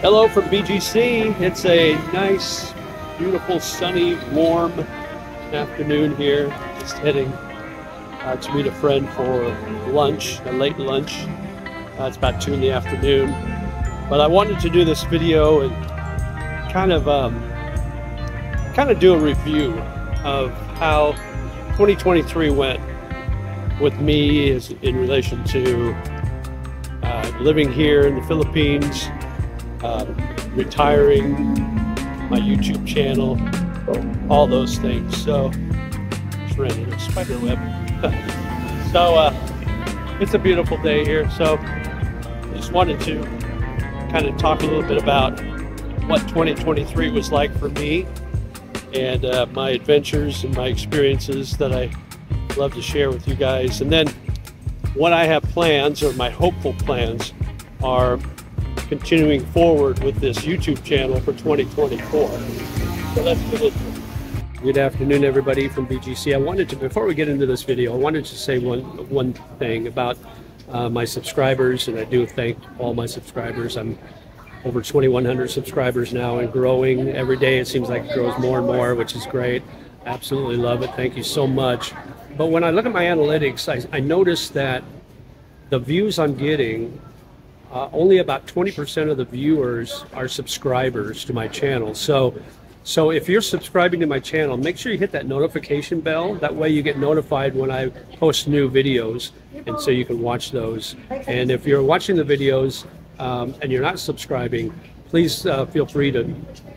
Hello from BGC. It's a nice, beautiful, sunny, warm afternoon here. Just heading to meet a friend for lunch, a late lunch. It's about 2 in the afternoon. But I wanted to do this video and kind of do a review of how 2023 went with me in relation to living here in the Philippines, retiring, my YouTube channel, all those things. So, just ran into a spider web. So, it's a beautiful day here. So, I just wanted to kind of talk a little bit about what 2023 was like for me and my adventures and my experiences that I love to share with you guys. And then what I have plans, or my hopeful plans, are continuing forward with this YouTube channel for 2024. So let's get into it. Good afternoon, everybody from BGC. I wanted to, before we get into this video, I wanted to say one thing about my subscribers, and I do thank all my subscribers. I'm over 2,100 subscribers now and growing every day. It seems like it grows more and more, which is great. Absolutely love it. Thank you so much. But when I look at my analytics, I notice that the views I'm getting, only about 20% of the viewers are subscribers to my channel. So if you're subscribing to my channel, make sure you hit that notification bell. That way you get notified when I post new videos, and so you can watch those. And if you're watching the videos and you're not subscribing, please feel free to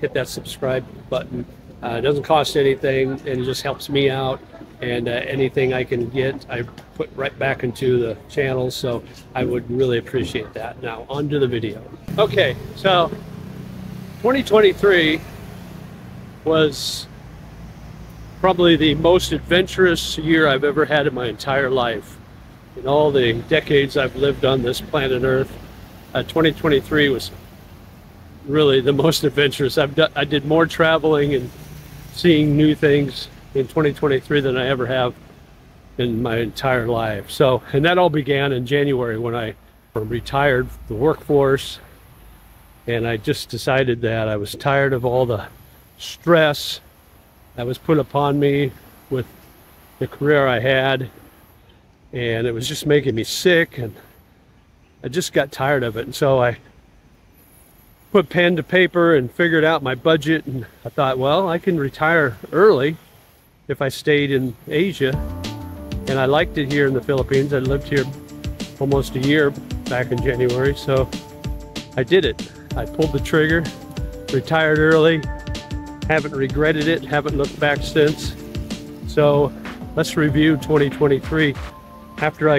hit that subscribe button. It doesn't cost anything, and it just helps me out. And anything I can get, I put right back into the channel, so I would really appreciate that. Now, on to the video. Okay, so 2023 was probably the most adventurous year I've ever had in my entire life. In all the decades I've lived on this planet Earth, 2023 was really the most adventurous. I did more traveling and seeing new things in 2023 than I ever have in my entire life. So, and that all began in January when I retired from the workforce, and I just decided that I was tired of all the stress that was put upon me with the career I had, and it was just making me sick, and I just got tired of it. And so I put pen to paper and figured out my budget, and I thought, well, I can retire early if I stayed in Asia. And I liked it here in the Philippines. I lived here almost a year back in January, so I did it. I pulled the trigger, retired early, haven't regretted it, haven't looked back since. So let's review 2023. After I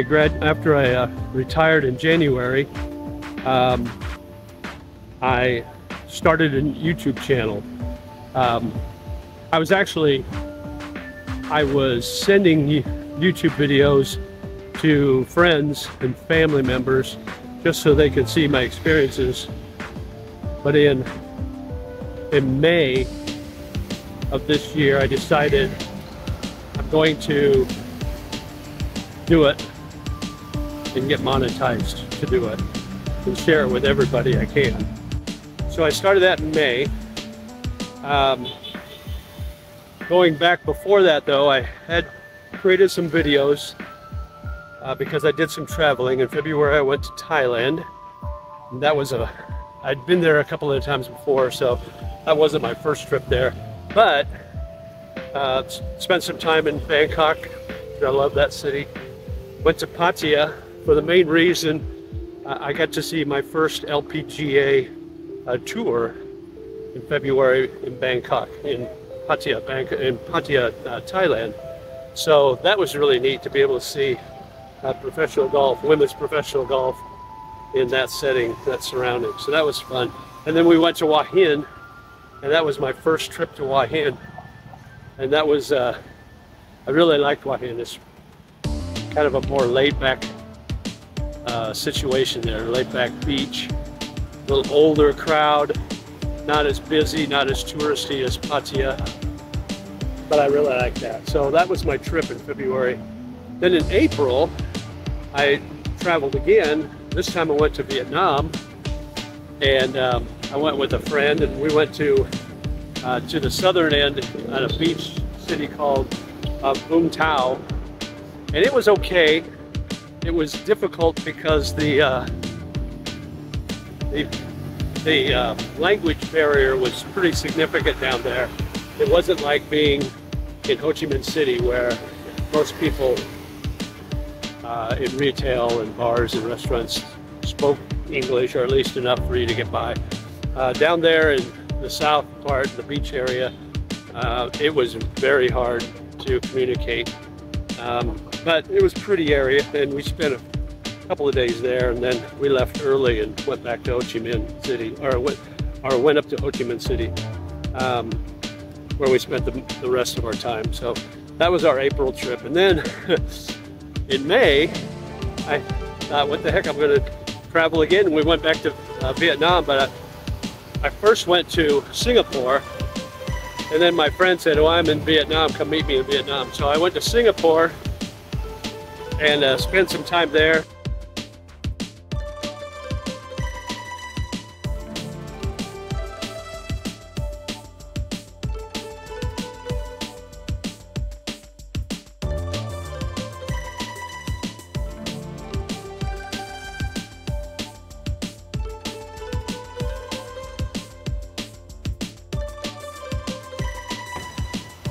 retired in January, I started a YouTube channel. I was sending YouTube videos to friends and family members just so they could see my experiences. But in May of this year, I decided I'm going to do it and get monetized to do it and share it with everybody I can. So I started that in May. Going back before that, though, I had created some videos because I did some traveling. In February, I went to Thailand. And that was I'd been there a couple of times before, so that wasn't my first trip there. But spent some time in Bangkok. I love that city. Went to Pattaya for the main reason I got to see my first LPGA tour in February in Bangkok, in Pattaya, Thailand. So that was really neat to be able to see professional golf, women's professional golf in that setting, that surrounding. So that was fun. And then we went to Hua Hin, and that was my first trip to Hua Hin. And that was, I really liked Hua Hin. It's kind of a more laid-back situation there, laid-back beach, a little older crowd, not as busy, not as touristy as Pattaya, but I really like that. So that was my trip in February. Then in April, I traveled again. This time I went to Vietnam, and I went with a friend, and we went to the southern end at a beach city called Vung Tau, and it was okay. It was difficult because the language barrier was pretty significant down there. It wasn't like being in Ho Chi Minh City, where most people in retail and bars and restaurants spoke English, or at least enough for you to get by. Down there in the south part, the beach area, it was very hard to communicate. But it was a pretty area, and we spent a couple of days there, and then we left early and went back to Ho Chi Minh City, or went up to Ho Chi Minh City, where we spent the rest of our time. So that was our April trip. And then in May, I thought, what the heck, I'm going to travel again, and we went back to Vietnam. But I first went to Singapore, and then my friend said, oh, I'm in Vietnam, come meet me in Vietnam. So I went to Singapore and spent some time there.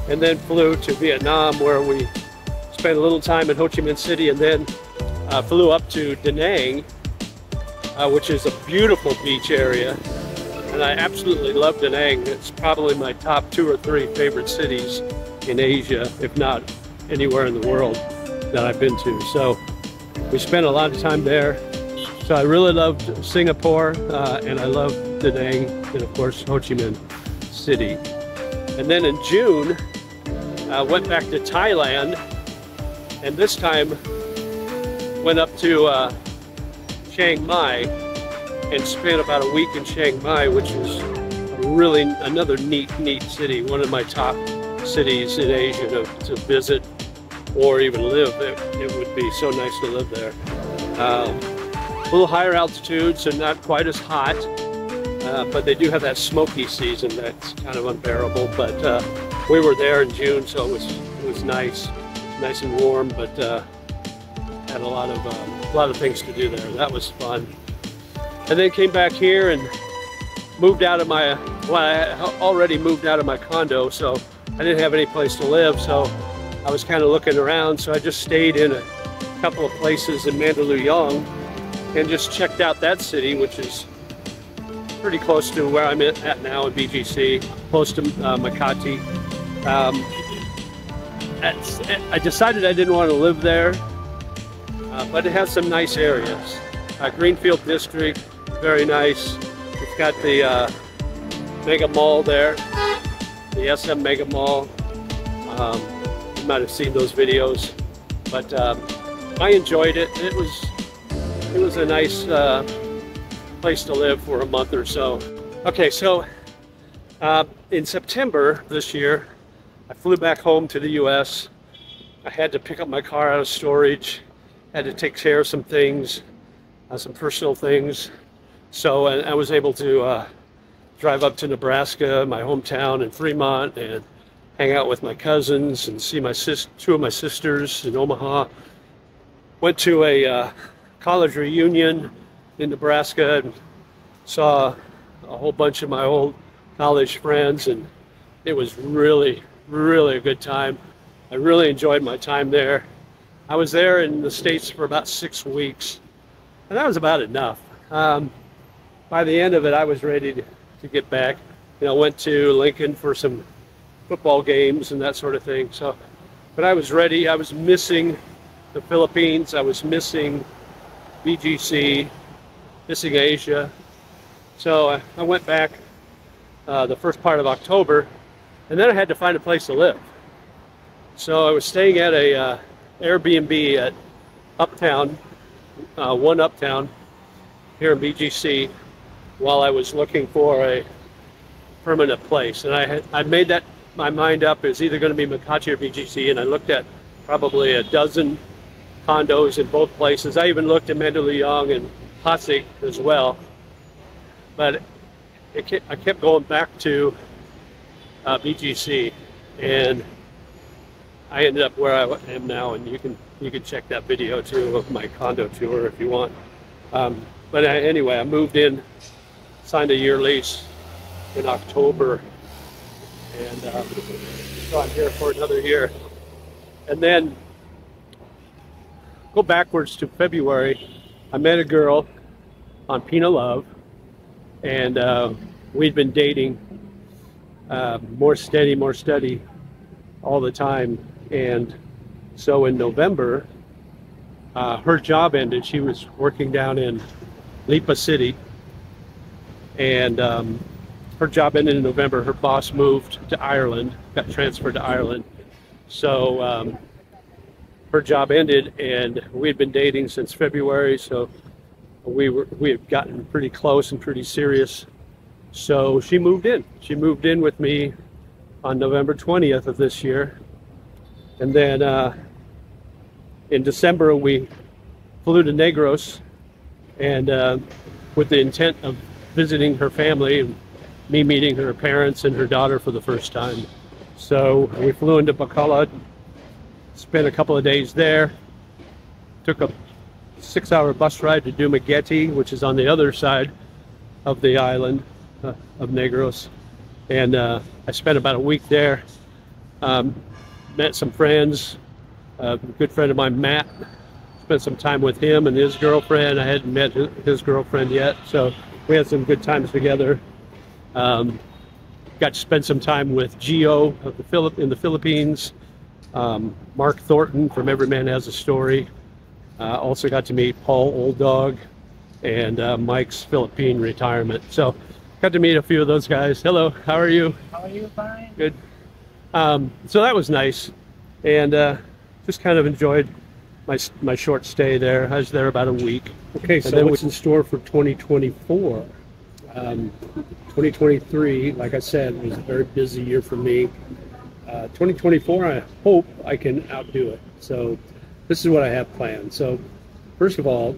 And then flew to Vietnam, where we spent a little time in Ho Chi Minh City, and then flew up to Da Nang, which is a beautiful beach area. And I absolutely love Da Nang. It's probably my top 2 or 3 favorite cities in Asia, if not anywhere in the world that I've been to. So we spent a lot of time there. So I really loved Singapore, and I loved Da Nang, and of course Ho Chi Minh City. And then in June, I went back to Thailand, and this time went up to Chiang Mai and spent about a week in Chiang Mai, which is really another neat city, one of my top cities in Asia to visit or even live. It would be so nice to live there. A little higher altitude, so not quite as hot, but they do have that smoky season that's kind of unbearable. But we were there in June, so it was nice and warm, but had a lot of things to do there. That was fun. And then came back here and moved out of my, well, I already moved out of my condo, so I didn't have any place to live, so I was kind of looking around. So I just stayed in a couple of places in Mandaluyong and just checked out that city, which is pretty close to where I'm at now in BGC, close to Makati. I decided I didn't want to live there, but it has some nice areas. Greenfield District, very nice. It's got the Mega Mall there, the SM Mega Mall. You might have seen those videos, but I enjoyed it. It was a nice place to live for a month or so. Okay, so in September this year, I flew back home to the US. I had to pick up my car out of storage, had to take care of some things, some personal things. So I was able to drive up to Nebraska, my hometown, in Fremont, and hang out with my cousins and see my 2 of my sisters in Omaha. Went to a college reunion in Nebraska and saw a whole bunch of my old college friends, and it was really a good time. I really enjoyed my time there. I was there in the States for about 6 weeks, and that was about enough. By the end of it, I was ready to get back. You know, went to Lincoln for some football games and that sort of thing. So, but I was ready. I was missing the Philippines. I was missing BGC, missing Asia. So I went back the first part of October, and then I had to find a place to live. So I was staying at a Airbnb at Uptown, One Uptown, here in BGC, while I was looking for a permanent place. And I made my mind up. It was either going to be Makati or BGC, and I looked at probably a dozen condos in both places. I even looked at Mandaluyong and Pasig as well. but I kept going back to BGC, and I ended up where I am now, and you can check that video too of my condo tour if you want. But anyway, I moved in, signed a year lease in October, and so I'm here for another year. And then go backwards to February. I met a girl on Pina Love, and we'd been dating more steady all the time. And so in November, her job ended. She was working down in Lipa City, and her job ended in November. Her boss moved to Ireland, got transferred to Ireland. So her job ended, and we had been dating since February, so we had gotten pretty close and pretty serious. So she moved in. She moved in with me on November 20th of this year. And then in December, we flew to Negros, and with the intent of visiting her family and me meeting her parents and her daughter for the first time. So we flew into Bacolod, spent a couple of days there, took a 6-hour bus ride to Dumaguete, which is on the other side of the island of Negros, and I spent about a week there. Met some friends, a good friend of mine, Matt, spent some time with him and his girlfriend. I hadn't met his girlfriend yet, so we had some good times together. Got to spend some time with Gio in the Philippines, Mark Thornton from Every Man Has a Story. Also got to meet Paul Old Dog and Mike's Philippine retirement. So got to meet a few of those guys. Hello, how are you? How are you? Fine. Good. So that was nice, and just kind of enjoyed my short stay there. I was there about a week. Okay, so what's in store for 2024? 2023, like I said, was a very busy year for me. 2024, I hope I can outdo it. So this is what I have planned. So first of all,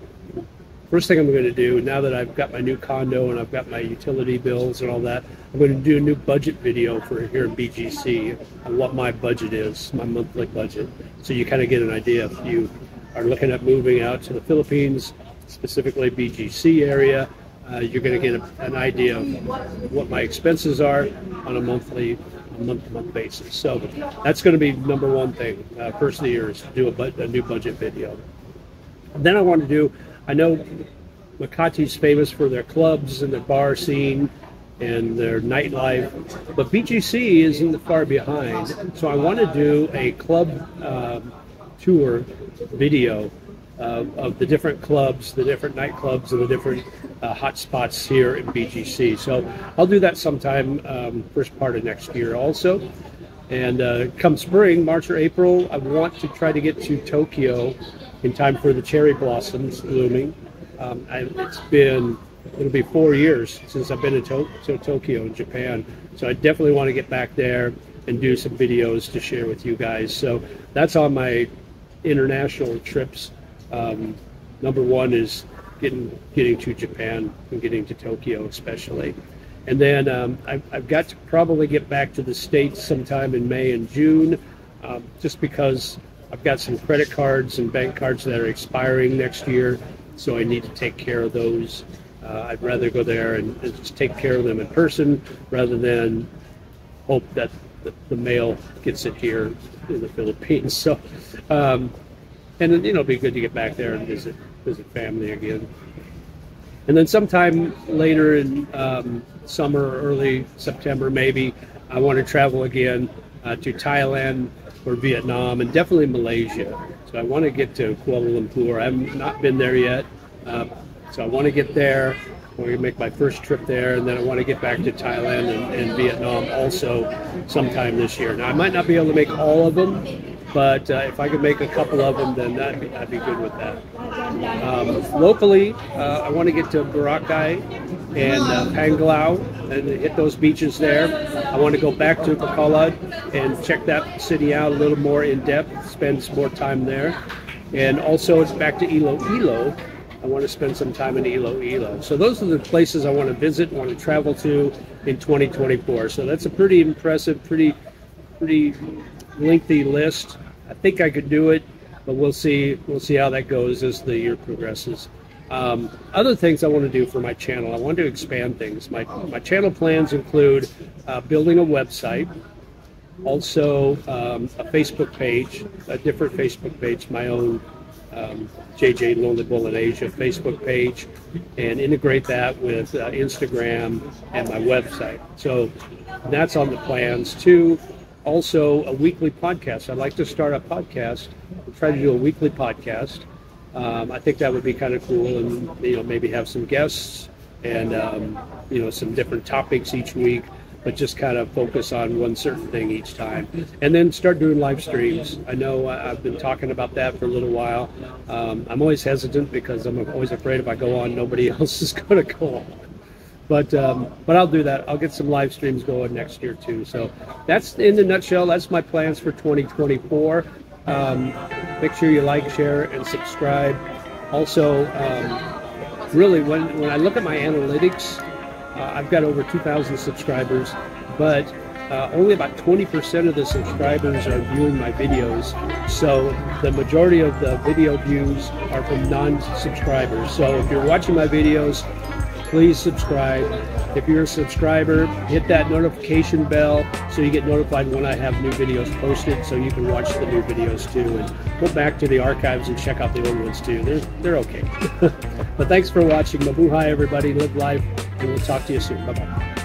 first thing I'm going to do, now that I've got my new condo and I've got my utility bills and all that, I'm going to do a new budget video for here in BGC on what my budget is, my monthly budget. So you kind of get an idea if you are looking at moving out to the Philippines, specifically BGC area. You're going to get an idea of what my expenses are on a month-to-month basis. So that's going to be number one thing, first of the year, is to do a new budget video. And then I want to do, I know Makati's famous for their clubs and their bar scene and their nightlife, but BGC isn't far behind. So I want to do a club tour video of the different clubs, the different nightclubs, and the different hot spots here in BGC. So I'll do that sometime first part of next year also. And come spring, March or April, I want to try to get to Tokyo in time for the cherry blossoms blooming. It'll be 4 years since I've been to Tokyo in Japan. So I definitely want to get back there and do some videos to share with you guys. So that's on my international trips. Number one is getting to Japan and getting to Tokyo especially. And then I've got to probably get back to the States sometime in May and June, just because I've got some credit cards and bank cards that are expiring next year, so I need to take care of those. I'd rather go there and just take care of them in person rather than hope that the mail gets it here in the Philippines. So, and then, it'll be good to get back there and visit family again. And then sometime later in summer, early September maybe, I want to travel again to Thailand or Vietnam, and definitely Malaysia. So I want to get to Kuala Lumpur. I have not been there yet, so I want to get there. I want to make my first trip there, and then I want to get back to Thailand and Vietnam also sometime this year. Now I might not be able to make all of them, but if I could make a couple of them, then I'd be good with that. Locally, I want to get to Boracay and Panglao and hit those beaches there. I want to go back to Bacolod and check that city out a little more in depth, spend some more time there. And also it's back to Iloilo I want to spend some time in Iloilo. So those are the places I want to visit, want to travel to in 2024. So that's a pretty impressive, pretty lengthy list. I think I could do it, but we'll see how that goes as the year progresses. Other things I want to do for my channel, I want to expand things. My channel plans include building a website, also a Facebook page, a different Facebook page, my own jjthelonelybullinasia Facebook page, and integrate that with Instagram and my website. So that's on the plans too. Also a weekly podcast. I'd like to start a podcast. I'll try to do a weekly podcast. I think that would be kind of cool, and maybe have some guests and some different topics each week, but just kind of focus on one certain thing each time, and then start doing live streams. I know I've been talking about that for a little while. I'm always hesitant because I'm always afraid if I go on, nobody else is going to go on. But I'll do that. I'll get some live streams going next year too. So that's, in a nutshell, that's my plans for 2024. Make sure you like, share, and subscribe. Also, really, when I look at my analytics, I've got over 2,000 subscribers, but only about 20% of the subscribers are viewing my videos. So the majority of the video views are from non-subscribers. So if you're watching my videos, please subscribe. If you're a subscriber, hit that notification bell so you get notified when I have new videos posted, so you can watch the new videos too, and go back to the archives and check out the old ones too. They're okay. But thanks for watching. Mabuhay, everybody. Live life, and we'll talk to you soon. Bye-bye.